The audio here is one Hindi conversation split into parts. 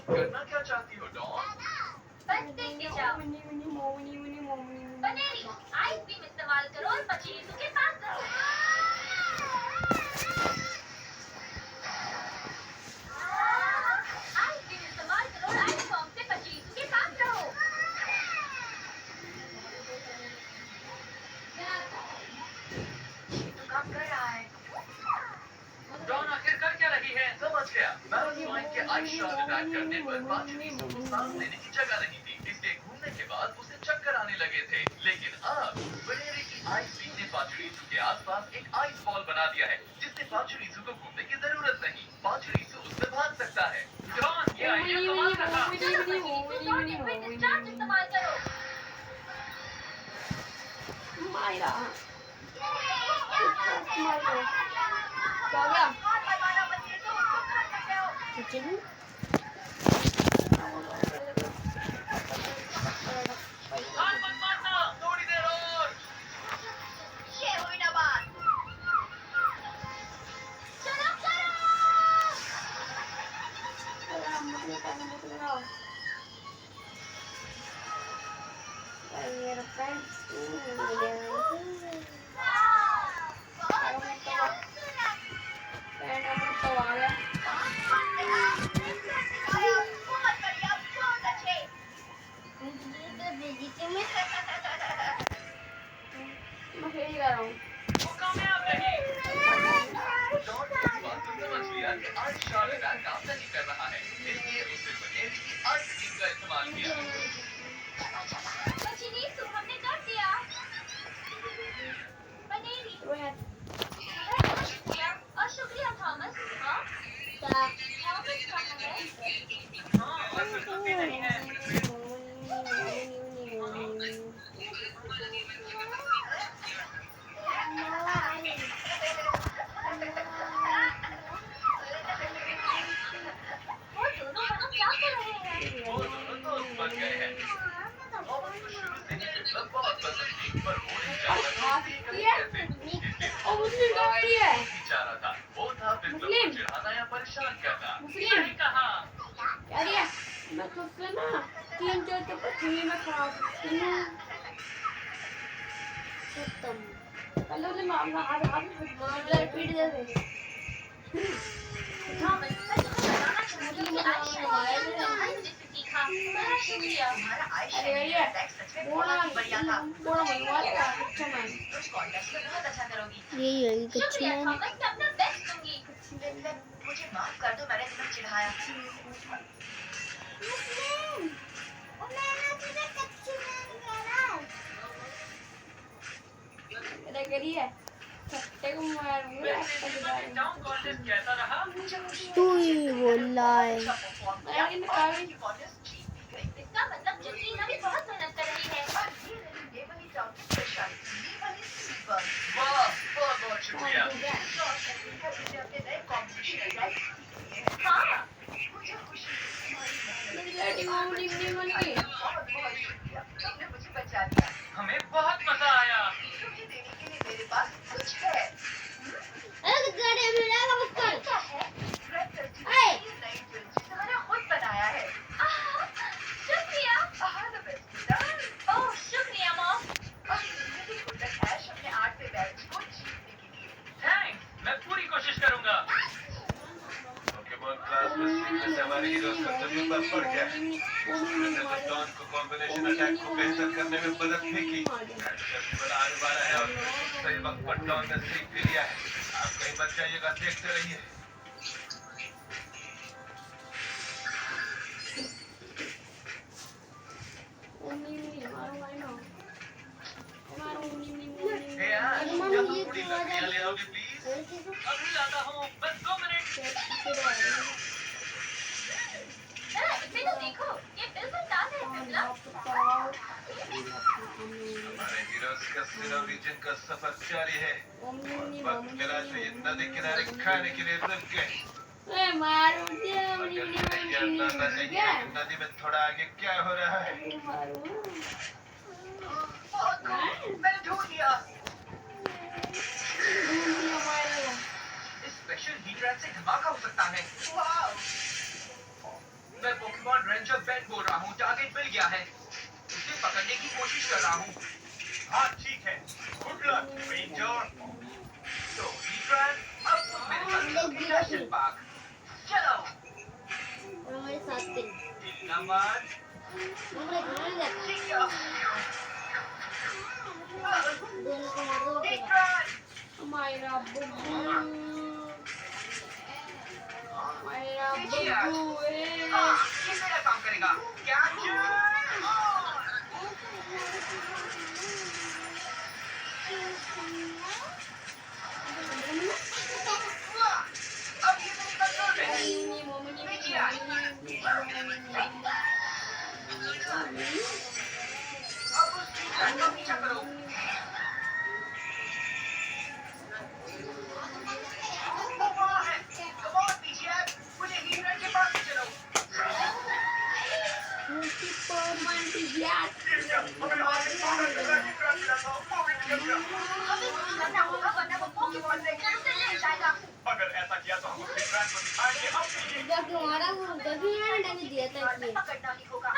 करना क्या चाहती हो डॉन? बस देखते जाओ। बनेरी आइसक्रीम इस्तेमाल करो और पचीसू के पास रहो। आइसक्रीम इस्तेमाल करो और आइस बॉक्स से पचीसू के पास रहो। तो काम कर रहा है। डॉन आखिर कर क्या रही है? समझ गया। मैराथन के आइस शॉट अटैक करने पर पाचुरीसू को सांस लेने की जगह नहीं थी, इसलिए घूमने के बाद उसे चक्कर आने लगे थे। लेकिन अब बनेरी की आइसक्रीम ने पाचुरीसू के आसपास एक आइस बॉल बना दिया है, जिससे पाचुरीसू को घूमने की जरूरत नहीं। पाचुरीसू उसमें भाग सकता है। डॉन, ये आइडिया कमाल का था। चलो पचीसू लौट एक क्विक स्टार्ट इस्तेमाल करो। मायरा किचन हार मत मारना, थोड़ी देर और। ये हुई ना बात। चलो करो। वो कामयाब रही। डॉन ने इस बात को समझ लिया कि आइस शॉट अटैक काम नहीं कर रहा है, इसलिए उसने बनेरी की आइसक्रीम का इस्तेमाल किया। पचीसू हमने कर दिया। बनेरी और शुक्रिया थॉमस। हाँ थॉमस कहाँ है? हाँ, और बिल्कुल भी नहीं है। वो दोनों दोनों क्या कर रहे हैं? वो दोनों दोस्त बन गए हैं। थॉमस को शुरू से ही विप्लव बहुत पसंद थी, पर वो नहीं चाहता था कि कहीं कैसे, इसलिए चाह रहा था। वो था विप्लव को चिढ़ाना या परेशान करना। मुस्लिम कहा यार ये मैं तुझसे ना 3-4 चपाती में खा सकती हूँ। खत्म हेलो ले मामा आप पीट दे दे। थॉमस मैं तुम्हें बताना चाहती हूँ कि आइस शॉट तुम्हारे मुझसे सीखा। तुम्हारा शुक्रिया। तुम्हारा आइस अरे शॉट ये अटैक सच में बोला बहुत ही बढ़िया था। बोला मनवाएगा अच्छा मैन तुम इस कॉन्टेस्ट में बहुत अच्छा करोगी। यही है कुछ शुक्रिया मैन थॉमस मैं अपना बेस्ट दूंगी। विप्लव, मुझे माफ कर दो, मैंने तुम्हें चिढ़ाया। मेरा करिए सट्टे को मारूंगा टाउन कॉन्टेस्ट कैसा रहा? तू ही बोल रहा है यार ये कॉन्टेस्ट जीत भी गई। इसका मतलब जसीना भी बहुत मेहनत कर रही है। और ये वही टाउन की स्पेशलिटी, ये वही सीबर्ग। वाह, बहुत बहुत शुक्रिया। अपने नए कॉम्पिटिशन अटैक। हाँ मुझे खुशी है तुम्हारी बहुत बहुत शुक्रिया, तुमने मुझे बचा लिया। हमें बहुत मजा आया। तुझे देने के लिए मेरे पास कुछ है। क्या है? रेड टर्की की नई ड्रिल जिसे मैंने खुद बनाया है। शुक्रिया। ऑल द बेस्ट बेटा। ओह शुक्रिया मॉम। और तुम्हें भी गुड लक ऐश अपने आर्ट पे बैच को जीतने के लिए। थैंक्स, मैं पूरी कोशिश करूंगा। पोकेमॉन क्लास में सीखने से हमारे हीरोज का तजुर्बा बढ़ गया है। मैंने तो डॉन को कॉम्बिनेशन अटैक को बेहतर करने में मदद भी की। फेस्टिवल आने वाला है और सही वक्त पर डॉन ने सीख भी लिया है। आप कहीं मत जाइएगा, देखते रहिए। हे यार, क्या तुम थोड़ी लकड़ियां ले आओगे प्लीज? अभी लाता हूँ, बस 2 मिनट। इसे तो देखो ये बिल्कुल लाल है बिल्ला। हमारे हीरोज का सिरो रीजन का सफर जारी है। वक्त मिला तो ये नदी किनारे खाने के लिए रुक गए। मगर तुम्हें ये अंदाजा नहीं है कि नदी में थोड़ा आगे क्या हो रहा है। बहुत खूब, मैंने ढूंढ लिया। इस स्पेशल हीट रैट से धमाका हो सकता है। वाह! मैं पोकेमॉन हूँ, टारगेट मिल गया है। उसे पकड़ने की कोशिश कर रहा हूँ। हाँ ठीक है, गुड लक रेंजर। तो विक्रांत, अब तुम मेरे साथ चलोगे नेशनल पार्क। चलो। और हमारे साथ के चिल्ला मत। हमारे घर में जाते ठीक है। दोनों को मार दो विक्रांत, हमारा बुब्बू हमारा देखिए बुब्बू हाँ, ये मेरा काम करेगा। क्या अब ये मेरे कंट्रोल में है। देखिए अब उस विक्रांत का पीछा करो। वो वहाँ है। Come on, पीछे आप। मुझे विक्रांत के पास ले चलो। हमें कुछ करना होगा वरना वो पोकेमॉन रेंजर उसे ले जाएगा। अगर ऐसा किया तो हम विक्रांत को दिखाएंगे अपनी जब तुम्हारा वो गधी है ना दिया था इसलिए पकड़ना ही होगा।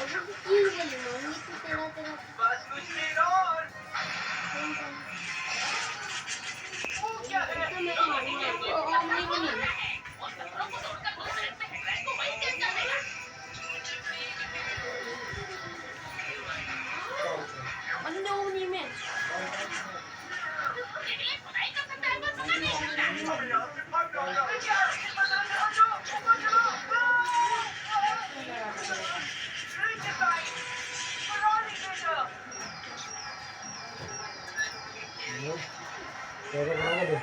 अब वो क्यों बोली मांगी तो तेरा तेरा बस कुछ देर और। वो क्या है? तो मैं मारूंगा ओ हमने भी नहीं मतलब वो नहीं में अब यहाँ से भाग जाऊंगा। रेंजर भाई, फरारी रेंजर। ज़्यादा बड़ा दे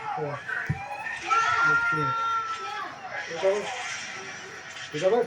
इधर बस